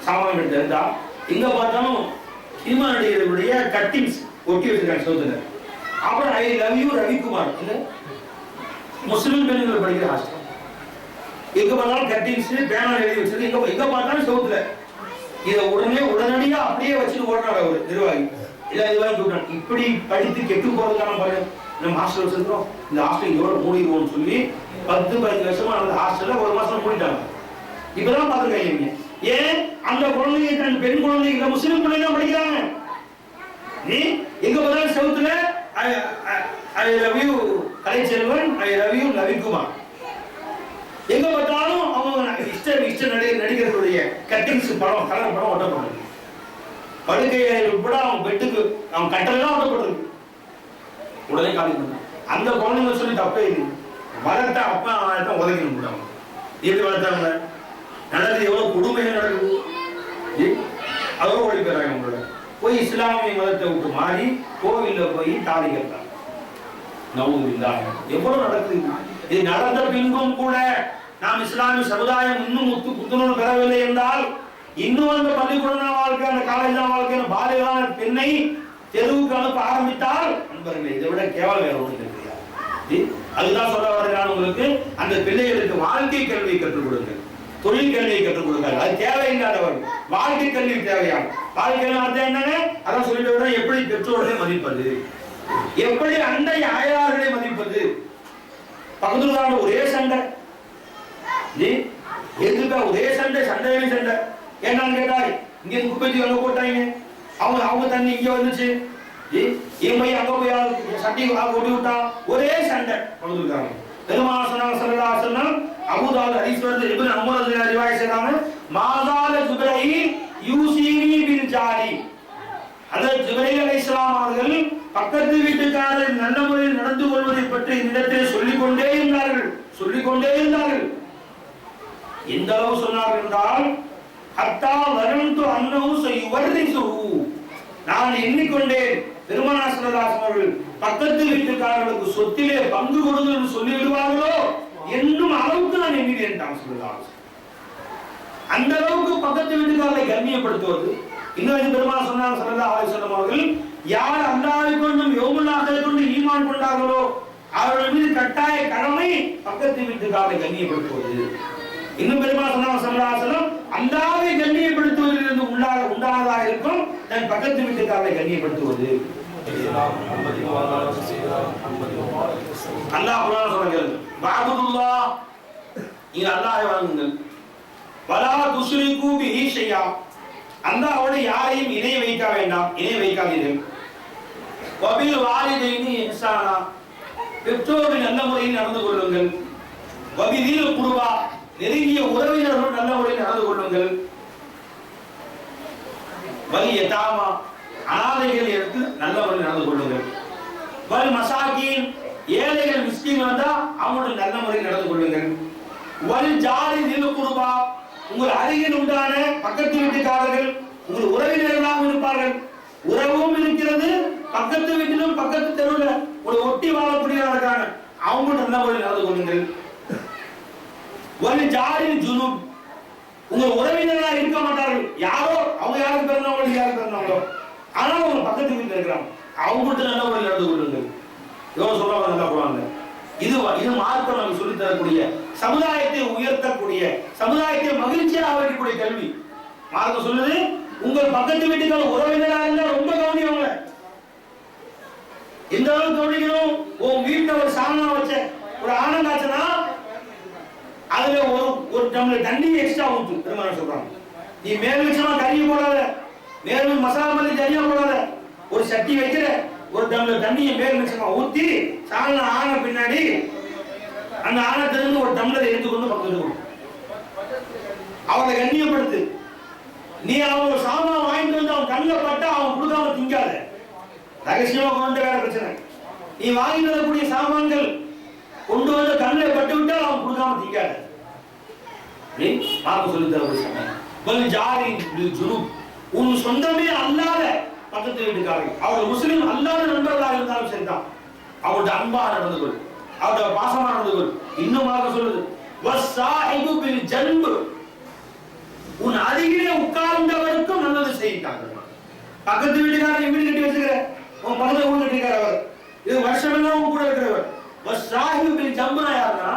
சாமான் எடுத்து இருந்தா எங்க பார்த்தாலும் சினிமா நடிகர்களுடைய கட்டிங்ஸ் ஒட்டி வச்சிருக்காங்க சோதனை. அப்புறம் ஐ லவ் யூ ரவிக்குமார் முஸ்லிம் பெண்கள் படிக்கிற ஹாஸ்டல். எங்க பார்த்தாலும் கட்டிங்ஸ் பேனா எழுதி வச்சிருக்கு. எங்க பார்த்தாலும் சோத்துல இதை உடனடியா அப்படியே வச்சுட்டு ஓடுறாங்க ஒரு நிர்வாகி. இல்ல இதுவாக சொல்றாங்க, இப்படி படித்து கெட்டு போறதுக்கான பாருங்க. நம்ம ஹாஸ்டல் வச்சிருக்கோம், இந்த ஹாஸ்டல் இதோட மூடிடுவோம்னு சொல்லி 10-15 வருஷமா அந்த ஹாஸ்டல்ல ஒரு மாசம் மூடிட்டாங்க. இப்பதான் பாத்துருக்காங்க. ஏன் அந்த குழந்தைங்க தன் பெண் குழந்தைங்க முஸ்லிம் பிள்ளைங்க படிக்கிறாங்க. நீ எங்க பார்த்தாலும் சவுத்துல I love you Kalaiselvan, I love you Ravikumar. எங்க பார்த்தாலும் அவங்க இஷ்ட நடிகர்களுடைய கட்டிங்ஸ் படம் கலர் படம் ஒட்டப்படுது. படுக்கையை உட்பட அவங்க பெட்டுக்கு அவங்க கட்டலாம் ஒட்டப்பட்டிருக்கு. உடனே காலி பண்ண அந்த குழந்தைங்க சொல்லி தப்பே இல்லை. வளர்த்த அப்பா தான் உதவிக்கணும் கூடாது. எப்படி வளர்த்தாங்க நடக்குது, எவ்வளவு கொடுமையாக நடக்குது. அதோட ஓடி போயிறாங்க. அவங்களோட போய் இஸ்லாமிய மதத்தை விட்டு மாறி கோவில்ல போய் தாலி கட்டாங்க. எவ்வளவு நடக்குது. இது நடந்த பின்பும் கூட நாம் இஸ்லாமிய சமுதாயம் இன்னும் புத்துணர்வு பெறவில்லை என்றால், இன்னும் அந்த பள்ளிக்கூட வாழ்க்கை, அந்த காலேஜ் வாழ்க்கை, பாலியலான பெண்ணை தெருவுக்கு அனுப்ப ஆரம்பித்தால் நண்பர்களே, இதை விட கேவலம் வேற ஒன்று கிடையாது. அதுதான் சொல்ல வருகிறான் உங்களுக்கு. அந்த பிள்ளைகளுக்கு வாழ்க்கை கல்வியை கற்றுக் கொடுங்க, தொழில் கல்வியை கற்றுக் கொடுங்க. அது தேவையில்லாதவர்கள், வாழ்க்கை கல்வி தேவையான. வாழ்க்கை அர்த்தம் என்னங்க? அதான் சொல்லிட்டு விட, எப்படி பெற்றோர்களை மதிப்பது, எப்படி அண்டை அயலார்களை மதிப்பது. பக்கத்துல ஒரே சண்டை, எதுக்கா ஒரே சண்டை, சண்டையிலே சண்டை. என்னன்னு கேட்டாய், இங்க குப்பைக்கு அங்க போட்டாங்க, அவங்க தண்ணி இங்க வந்துச்சு, என் பையன் அங்க போய் சட்டி கொட்டி விட்டான், ஒரே சண்டை பக்கத்துருக்காங்க. பெருமாள் ஸல்லல்லாஹு அலைஹி வஸல்லம் அபூதாவுத் ஹதீஸ் வருது, இப்னு உமர் ரிவாயத் செய்றாங்க, மாதால ஜுபைர் யூசினி பில் ஜாரி. ஹஜ்ரத் ஜுபைர் அலைஹிஸ்ஸலாம் அவர்கள் பக்கத்து வீட்டுக்காரர் நல்ல முறையில் நடந்து கொள்வதை பற்றி என்னிடத்தில் சொல்லிக்கொண்டே இருந்தார்கள். எந்த அளவு சொன்னார்கள் என்றால், ஹத்தா வரந்து அன்னஹு ஸயுவர்ரிஸுஹு, நான் எண்ணிக்கொண்டேன் பெருமானார் ஸல்லல்லாஹு அலைஹி வஸல்லம் பக்கத்து வீட்டுக்காரர்களுக்கு சொத்திலே பங்கு கொடுங்கள் என்று சொல்லி விடுவார்களோ என்னும் அளவுக்கு நான் எண்ணினேன். ஸல்லல்லாஹு அலைஹி வஸல்லம் அந்த அளவுக்கு பக்கத்து வீட்டுக்காரரை கண்ணியப்படுத்துவது. இன்னும் பெருமானார் சொன்னார் ஸல்லல்லாஹு அலைஹி வஸல்லம் அவர்கள், யார் அல்லாஹ்வை கொண்டும் யௌமுல் ஆகிரத்தை கொண்டு ஈமான் கொண்டார்களோ அவர்கள் மீது கட்டாய கடமை பக்கத்து வீட்டுக்காரரை கண்ணியப்படுத்துவது. இன்னும் பெருமாள் சொன்னாங்க ஸல்லல்லாஹு அலைஹி வஸல்லம், அல்லாஹ்வை கண்ணியப்படுத்துவதிலிருந்து உண்டானதாக இருக்கும் தன் பக்கத்து வீட்டுக்காரரை கண்ணியப்படுத்துவது. அல்லாஹ் குர்ஆன்ல சொல்றாங்க, வஅபுதுல்லாஹ், நீங்க அல்லாஹ்வை வணங்குங்கள், வலா துஷ்ரிகு பிஹி ஷையா, அல்லாஹ்வோடு யாரையும் இணை வைக்காதீர்கள், வபில் வாலிதைனி இஹ்சானா, பெற்றோர்கள் நல்ல முறையில் நடந்து கொள்ளுங்கள், வபிதில் குர்பா, நெருங்கிய உறவினர்கள் நல்ல முறையில் நடந்து கொள்ளுங்கள், வல் யதாமா, அனாதைகள் எடுத்து நல்ல முறையில் நடந்து கொள்ளுங்கள், வல் மசாகீன், ஏழைகள் மிஸ்கீன் வந்தா அவங்களோட நல்ல முறையில் நடந்து கொள்ளுங்கள், வல் ஜாரி தில் குர்பா, உங்கள் அருகில் உண்டான பக்கத்து வீட்டுக்காரர்கள் உங்கள் உறவினர்களாக இருப்பார்கள், உறவும் இருக்கிறது, பக்கத்து வீட்டிலும் பக்கத்து தெருவில் ஒரு ஒட்டி வாழக்கூடியவர்களான அவங்க நல்ல முறையில் நடந்து கொள்ளுங்கள், வல் ஜாரி ஜுனூப், உங்கள் உறவினர்களாக இருக்க மாட்டார்கள், யாரோ அவங்க யாருக்கு பிறந்தவங்களோ ஆனால் உங்க பக்கத்து வீட்டில் இருக்கிறாங்க, அவங்கள்ட்ட நல்ல முறையில் நடந்து கொள்ளுங்கள். இவன் சொல்றாங்க நல்லா போவாங்க. இது மார்க்கம் நமக்கு சொல்லித் தரக்கூடிய, சமுதாயத்தை உயர்த்தக்கூடிய, சமுதாயத்தை மகிழ்ச்சியாக வைக்கக்கூடிய கல்வி. மார்க்கம் சொல்லுது, உங்கள் பக்கத்து வீட்டுக்கார உறவினராக இருந்தா ரொம்ப கவனியவங்க. எந்த அளவுக்கு கவனிக்கணும்? உன் வீட்டுல ஒரு சாமான் வச்ச ஒரு ஆனந்தாச்சுன்னா அதுல ஒரு டம்ளர் தண்ணி எக்ஸ்ட்ரா ஊத்து. பெருமாள் சொல்றாங்க, நீ மேல் வச்சமா கறியை போடாத, மேலும் மசாலா மல்லி தனியா போடாத, ஒரு சட்டி வைக்கிற ஒரு டம்ளர் தண்ணியை மேல் நிச்சயமா ஊத்தி சாணம் ஆன பின்னாடி அந்த ஆணத்திலிருந்து ஒரு டம்ளர் எடுத்துக்கொண்டு பக்கத்து அவனை கண்ணியப்படுத்து. நீ அவன் ஒரு சாமான் வாங்கிட்டு வந்து அவன் கண்ணில் பட்டா அவன் கொடுக்காம திங்காத. ரகசியமா கொண்டு வேற பிரச்சனை. நீ வாங்கிட்டு வரக்கூடிய சாமான்கள் கொண்டு வந்து கண்ணில் பட்டு விட்டால் அவன் கொடுக்காம திங்காத. மார்க்க சொல்லி தர ஒரு ஜாரி ஜுனூப், உன் சொந்தமே அல்லாத பக்கத்து வீட்டுக்காரங்க, அவர் முஸ்லிம் அல்லாத நண்பர்களாக இருந்தாலும் சரிதான், அவருடைய அன்பா நடந்து கொள், அவருடைய பாசமா நடந்து கொள். இன்னும் சொல்லுது வஸ்ஸாஹிபு பில் ஜன்ப், உன் அருகிலே உட்கார்ந்தவருக்கும் நல்லது செய்யிட்டாங்க. பக்கத்து வீட்டுக்காரங்க வீடு கட்டி வச்சுக்கிற உன் பக்கத்துல வீடு கட்டிருக்காரு அவர், இது வருஷமெல்லாம் கூட இருக்கிறவர். வஸ்ஸாஹிபு பில் ஜன்ப்னா யாருன்னா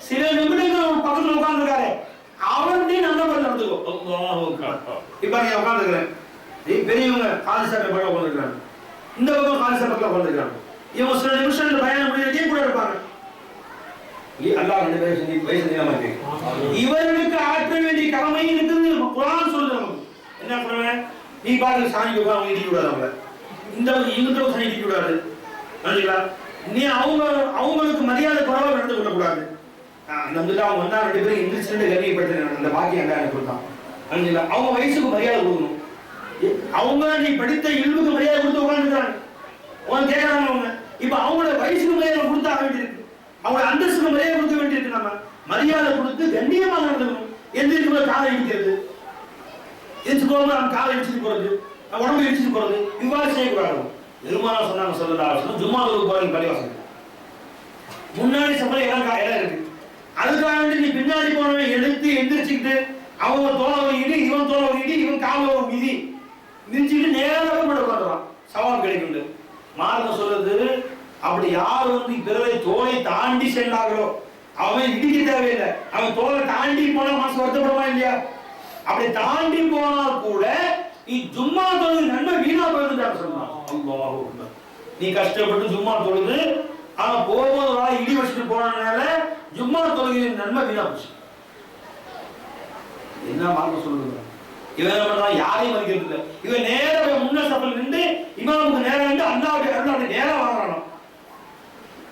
சில நிமிடங்கள் உன் பக்கத்துல உட்கார்ந்துருக்காரு, அவர்கிட்ட நல்ல மாதிரி நடந்துக்கோ. அல்லாஹ் அக்பர். இப்ப நீ உட்கார்ந்துக்கிறேன், பெரியவங்க காலி சட்டை பக்கம் உட்கார்ந்துருக்காங்க, இந்த பக்கம் காலி சட்டை பக்கம் உட்கார்ந்துருக்காங்க, இவங்க சில நிமிஷம் பயணம் முடியவே கூட இருப்பாங்க. அல்லாஹ் ரெண்டு பேரும் வயசு நீளமா இருக்கு. இவர்களுக்கு ஆற்ற வேண்டிய கடமை இருக்குது. குர்ஆன் சொல்லுது நமக்கு என்ன சொல்லுங்க, நீ பாருங்க சாணிக்கு உட்கார்ந்து இடிக்க கூடாது, அவங்க இந்த இவங்க சாணி இடிக்க கூடாது, நீ அவங்களுக்கு மரியாதை குறைவா நடந்து கொள்ள கூடாது. அவங்க வந்தா ரெண்டு பேரும் எந்திரிச்சு கண்ணியப்படுத்த அந்த பாக்கியம் என்ன எனக்கு கொடுத்தான். அவங்க வயசுக்கு மரியாதை கொடுக்கணும். அவங்க நீ படித்த இல்முக்கு மரியாதை கொடுத்து உட்காந்துருக்காங்க, அவங்க கேட்கறாங்க. அவங்க இப்ப அவங்களோட வயசுக்கு மரியாதை கொடுத்தா வேண்டியிருக்கு, அவங்க அந்தஸ்துக்கு மரியாதை கொடுக்க வேண்டியிருக்கு. நம்ம மரியாதை கொடுத்து கண்ணியமாக நடந்துக்கணும். எந்திரிக்கும் காலை இடிக்கிறது, எந்திரிச்சு போகும்போது நம்ம காலை இடிச்சுட்டு போறது, உடம்பு இடிச்சுட்டு போறது, இவ்வாறு செய்யக்கூடாது. பெருமானா சொன்னாங்க சொல்லலாம், ஜும்மாவுக்கு போறீங்க பள்ளிவாசல் முன்னாடி சபை இடம் இருக்கு, அதுக்காக வேண்டி நீ பின்னாடி போனவன் எடுத்து எந்திரிச்சுக்கிட்டு அவங்க தோலை இடி, இவன் தோலை இடி, இவன் காலை மிதி மிதிச்சுட்டு நேராக கூட உட்காந்துருவான், சவால் கிடைக்கும். மார்க்கம் சொல்றது அப்படி யார் வந்து பிறரை தோலை தாண்டி சென்றார்களோ அவன் இடிக்க தேவையில்லை, அவன் தோலை தாண்டி போனா மனசு வருத்தப்படுமா இல்லையா? அப்படி தாண்டி போனால் கூட நீ ஜும்மா தொழுது நன்மை வீணா போயிருந்தாரு சொன்னான். அல்லாஹ் அக்பர். நீ கஷ்டப்பட்டு ஜும்மா தொழுது அவன் போகும்போது இடி வச்சுட்டு போனதுனால ஜும்மா தொழுகையின் நன்மை வீணா போச்சு. என்ன மார்க்கம் சொல்லுங்க, இவன் என்ன பண்றான், யாரையும் மதிக்கிறது இல்லை. இவன் நேரம் முன்ன சபையில் நின்று இமாமுக்கு நேரம் நின்று அல்லாவுடைய அருளாவுடைய நேரம் வாங்கணும்.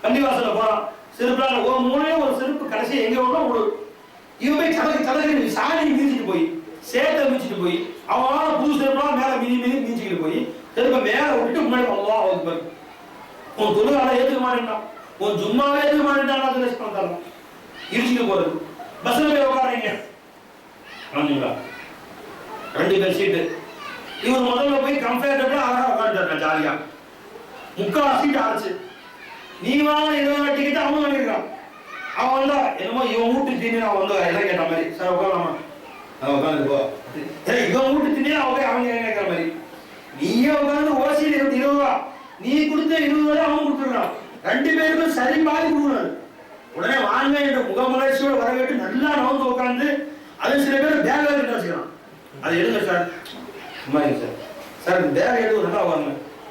பள்ளிவாசல போறான், செருப்பால ஒரு மூலையே ஒரு செருப்பு கடைசி எங்க விடணும் ஒரு இவன் போய் சதக்கு சதக்கு சாணி மீஞ்சிட்டு போய் சேட்டை மீச்சிட்டு போய் அவன் புது செருப்பெல்லாம் மேல மீஞ்சிக்கிட்டு போய் செருப்பை மேல விட்டுட்டு முன்னாடி அல்லாஹ் அக்பர். உன் தொழுகால ஏத்துக்க மாட்டேன்டான், உன் ஜும்மாவே ஏத்துக்க மாட்டேன்டான், இடிச்சுட்டு போறது. பஸ்ல போய் உட்காரீங்க, ரெண்டு பேர் சீட்டு, இவர் முதல்ல போய் கம்ஃபர்டபுளா அழகா உட்காந்துட்டாங்க ஜாலியா, முக்கால் சீட்டு ஆச்சு. நீ வாங்க இருபது டிக்கெட் அவன் வாங்கிருக்கான், அவன் வந்தா என்னமோ இவன் வீட்டு தின்னு அவன் வந்து எல்லாம் கேட்ட மாதிரி, சார் உட்காரலாமா, உட்காந்து போ, இவன் வீட்டு தின்னு அவங்க கேட்கிற மாதிரி, நீயே உட்காந்து ஓசியில் 20 ரூபா நீ கொடுத்த 20 ரூபா அவன் கொடுத்துருக்கான், ரெண்டு பேருக்கும் சரி பாதி கொடுக்கணும். உடனே வாங்க என்ற முகமலர்ச்சியோட வரவேற்று நல்லா நோந்து உட்காந்து, அது சில பேர் பேக் எடுத்து வச்சுக்கிறான், அது எடுங்க சார், சும்மா சார் சார் பேக் எடுத்து நல்லா வாங்க,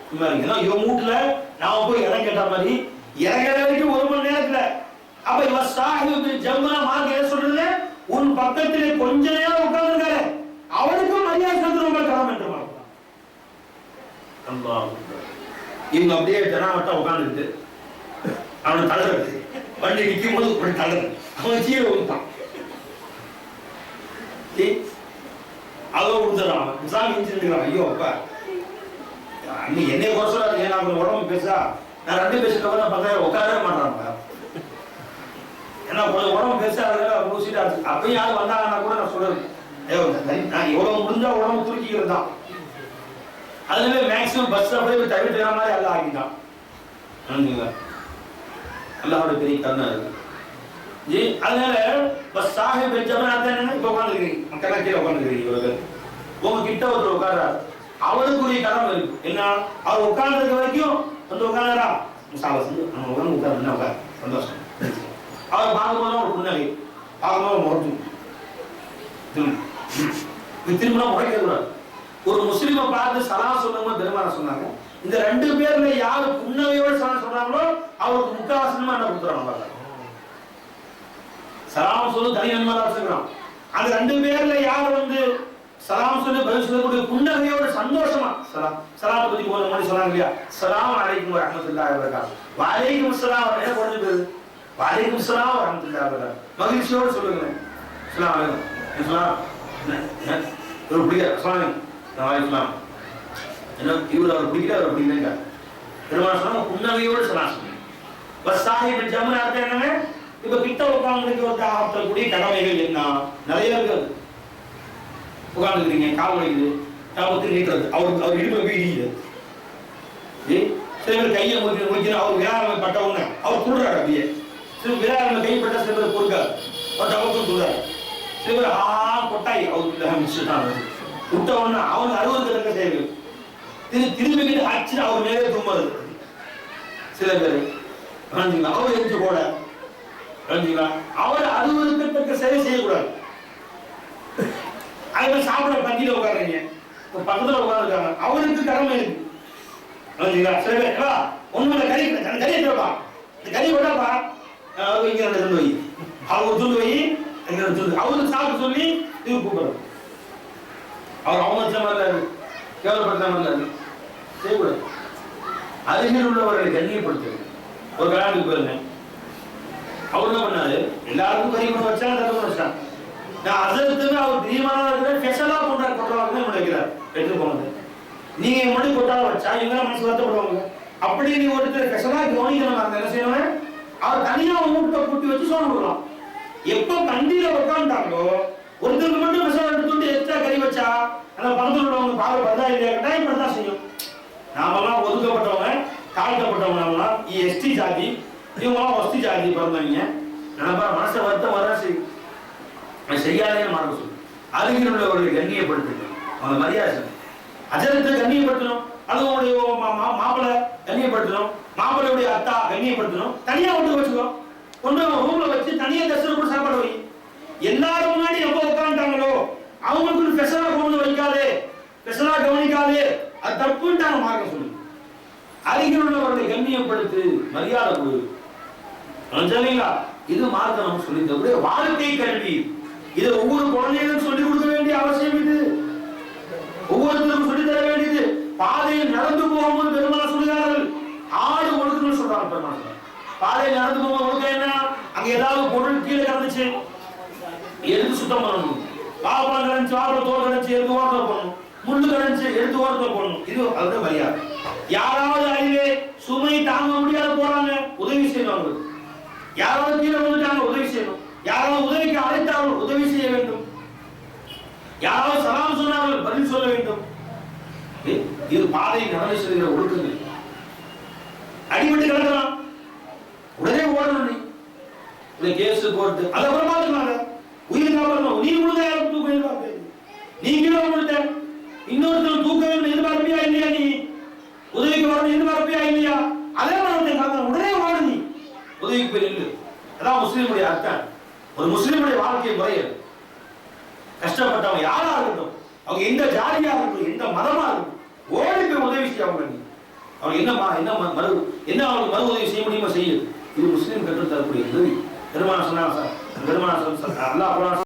சும்மா இருங்க. இவன் வீட்டுல நான் போய் இடம் கேட்ட மாதிரி இறங்குற வரைக்கும் 1 மணி நேரத்துல. அப்ப இவன் சாஹிபு ஜம்னா மார்க்க என்ன சொல்றது, உன் பக்கத்திலே கொஞ்ச நேரம் உட்கார்ந்துருக்காரு அவனுக்கும் மரியாதை செலுத்த ரொம்ப கடமை என்று மார்க்கம். இவங்க அப்படியே ஜனாவட்டா உட்கார்ந்துட்டு அவனை தளர்றது, வண்டி நிற்கும் போது இப்படி தளர்றது, அவன் சீரை ஊத்தான், அதோ கொடுத்துறான், சாமி இன்சிருக்கிறான். ஐயோ அப்பா நீ என்னைய குறை சொல்லாது, ஏன்னா அவங்க உடம்பு பேசா நான் 2 பேசிட்டு பார்த்தா உட்காரவே மாட்டாங்க, ஏன்னா உடம்பு பேசா முடிச்சுட்டு அப்பயும் யாரும் வந்தாங்கன்னா கூட நான் சொல்றது நான் எவ்வளவு முடிஞ்சா உடம்பு துருக்கிக்கிறது தான். அதுவே மேக்சிமம் பஸ்ல போய் தவிர்க்கிற மாதிரி எல்லாம் ஆகிட்டான். அல்லாஹ்வுடைய பெரிய கருணை ஜி. அதனால பஸ் சாஹிப் ஜமாஅத் இப்ப உட்காந்துருக்கீங்க, மக்கள் கீழே உட்காந்துருக்கீங்க, இவர்கள் உங்க கிட்ட ஒருத்தர் உட்கார்றாரு, அவருக்குரிய கடமை இருக்கு. என்ன, அவர் உட்கார்ந்துருக்க வரைக்கும் வந்து உட்கார்றா உட்கார் சந்தோஷம். அவர் பார்க்கும்போது ஒரு புன்னகை, பார்க்கும்போது முறைச்சு திரும்ப முறைக்க கூடாது. ஒரு முஸ்லிமை பார்த்து சலாம் சொல்லும்போது பெருமாள் சொன்னாங்க, இந்த 2 பேர்ல யாரு புன்னகையோடு சலாம் சொல்றாங்களோ அவருக்கு முக்காவாசனமா என்ன கொடுத்துறாங்க. சலாம் சொல்லு தனி நன்மை வச்சுக்கிறான். அந்த 2 பேர்ல யார் வந்து சலாம் சொல்லி பதில் சொல்லக்கூடிய புன்னகையோட சந்தோஷமா சலாம் பத்தி போன மாதிரி சொன்னாங்க இல்லையா, ஸலாம் அலைக்கும் வரஹ்மத்துல்லாஹி வபரகாத்துஹு, வலைக்கும் ஸலாம் என்ன குறைஞ்சு போகுது, வலைக்கும் ஸலாம் வரஹ்மத்துல்லாஹி வபரகாத்துஹு, மகிழ்ச்சியோட சொல்லுங்க ஸலாம் அலைக்கும் இஸ்லாம் ஒரு பிடிக்காது ஸலாம் அலைக்கும் என்ன இவர் அவர் பிடிக்கல அவர் பிடிக்கலங்க பெருமாள் சொன்னா புன்னகையோட ஸலாம் சொல்லுங்க. பஸ் சாஹிப் ஜம்ரு அர்த்தம் என்னங்க, இப்ப கிட்ட உட்கார்ந்து ஒரு ஆற்றக்கூடிய கடமைகள் என்ன நிறைய இருக்குது. உட்கார்ந்துக்கிறீங்க, கால் வலிக்குது, காலத்து நீட்டுறது, அவர் இடுப்புல போய் இடிக்குது. சில பேர் கையை முடிச்சு அவர் விழாவை பட்டவங்க அவர் துடுறாரு அப்படியே. சில விழாவில் கைப்பட்ட சில பேர் பொறுக்காது, அவர் அவருக்கு துடுறாரு. சில பேர் கொட்டாய் அவருக்கு மிஸ்டான விட்டவொன்னு அவனுக்கு அறுபது ரெண்டு செய்யுது. திரும்பி அச்சு அவர் மேலே தும்புறது. சில பேர் அவர் எரிச்சு போட அவர் அறுபதுக்கு சரி செய்யக்கூடாது. அதுல சாப்பிட பந்தியில உட்காருங்க, பக்கத்துல உட்காந்துருக்காங்க, அவருக்கு கடமை இருக்கு. சில பேர் ஒண்ணுல கறி கறி எடுப்பா, இந்த கறி விடாப்பா அவர் இங்க ரெண்டு வை, அவர் துண்டு வை, அவருக்கு சாப்பிட சொல்லி இது கூப்பிடுறது. அவர் அவமதிச்ச மாதிரி இருக்கு, கேவலப்படுத்த மாதிரி செய்யக்கூடாது. அருகில் உள்ளவர்களை கண்ணியப்படுத்துறது. ஒரு கல்யாணத்துக்கு போயிருங்க, அவர் என்ன பண்ணாரு, எல்லாருக்கும் கறி கொண்டு வச்சா தட்டு கொண்டு வச்சாங்க. நான் அதற்கு அவர் பிரியமான ஸ்பெஷலா கொண்டாடுறாங்க நினைக்கிறார். எடுத்து போனது நீங்க மட்டும் கொண்டாட வச்சா இவங்க மனசு வருத்தப்படுவாங்க. அப்படி நீ ஒருத்தர் ஸ்பெஷலா கவனிக்கணும். என்ன செய்யணும், அவர் தனியா மூட்டை கூட்டி வச்சு சோழ விடலாம். எப்ப பண்டிகையில உட்காந்துட்டாங்களோ ஒருத்தருக்கு மட்டும் ஸ்பெஷலா எடுத்துட்டு எக்ஸ்ட்ரா கறி வச்சா அந்த பக்கத்தில் உள்ளவங்க பார்வை பார்த்தா இல்லையா டைம் பண்ண தான் செய்யும். நாமெல்லாம் ஒதுக்கப்பட்டவங்க, தாழ்த்தப்பட்டவங்க, எஸ்டி ஜாதி, இவங்களாம் ஒஸ்தி ஜாதி பிறந்தவங்க. நினைப்பா மனசை வருத்தம் வர செய்யும். செய்யாதே மார்க்க சொல்லு. அருகில் உள்ளவர்களை கண்ணியப்படுத்தணும், அவங்க மரியாதை அஜரத்தை கண்ணியப்படுத்தணும். அது உங்களுடைய மாப்பிள்ளை கண்ணியப்படுத்தணும், மாப்பிள்ளையுடைய அத்தா கண்ணியப்படுத்தணும். தனியா ஒன்று வச்சுக்கோ, ஒன்று ரூம்ல வச்சு தனியா தசரை கூட சாப்பாடு வை. எல்லாரும் முன்னாடி எப்ப உட்காந்துட்டாங்களோ அவங்களுக்கு ஸ்பெஷலா கொண்டு வைக்காதே, ஸ்பெஷலா கவனிக்காதே, அது தப்புன்னு மார்க்க சொல்லு. அருகில் உள்ளவர்களை கண்ணியப்படுத்து, மரியாதை கொடு. சரிங்களா? இது மார்க்க நம்ம சொல்லி தரக்கூடிய வாழ்க்கை கல்வி. இது ஒவ்வொரு குழந்தைகளும் சொல்லிக் கொடுக்க வேண்டிய அவசியம். இது ஒவ்வொருத்தருக்கும் சொல்லி தர வேண்டியது. பாதையில் நடந்து போகும்போது பெருமாள் சொல்லுகிறார்கள், ஆடு ஒழுக்கணும்னு சொல்றாங்க பெருமாள். பாதையில் நடந்து போகும்போது ஒழுக்கம் என்ன, அங்க ஏதாவது பொருள் கீழே கிடந்துச்சு எடுத்து சுத்தம் பண்ணணும். வாழைப்பழம் கிடந்துச்சு, வாழைப்பழம் தோல் கிடந்துச்சு எடுத்து ஓரத்தில் போடணும். முள்ளு கிடந்துச்சு எடுத்து ஓரத்தில் போடணும். இது அது மரியாதை. யாராவது அழிவே சுமை தாங்க முடியாத போறாங்க, உதவி செய்யணும். அவங்களுக்கு யாராவது கீழே வந்துட்டாங்க, உதவி செய்யணும். யாராவது உதவிக்கு அழைத்தார்கள், உதவி செய்ய வேண்டும். யாராவது சலாம் சொன்னார்கள், பதில் சொல்ல வேண்டும். இது பாதை நடந்து செல்கிற ஒழுக்கங்கள். அடிபட்டு கிடக்கலாம், உடனே ஓடணும். நீ கேஸ் கோர்ட்டு அதை அப்புறமா இருக்காங்க. உயிர் காப்பாற்றணும். நீ முழுத யாரும் தூக்க எதிர்பார்க்க, நீ கீழே கொடுத்த இன்னொருத்தர் தூக்க வேண்டும் எதிர்பார்ப்பியா இல்லையா, நீ உதவிக்கு வரணும் எதிர்பார்ப்பியா இல்லையா, அதே மாதிரி உடனே ஓடு. நீ உதவிக்கு போய் நில்லு. அதான் முஸ்லீமுடைய அர்த்தம். ஒரு முஸ்லீமுடைய வாழ்க்கை முறையில் கஷ்டப்பட்டவங்க யாரா இருக்கட்டும், அவங்க எந்த ஜாதியா இருக்கட்டும், எந்த மதமா இருக்கட்டும், ஓடி போய் உதவி செய்ய. அவங்க என்ன அவங்களுக்கு மறு உதவி செய்ய முடியுமோ செய்யுது. இது முஸ்லீம் கற்றுத் தரக்கூடிய உதவி. பெருமாள் சொன்னாங்க சார், பெருமாள் அல்லாஹ்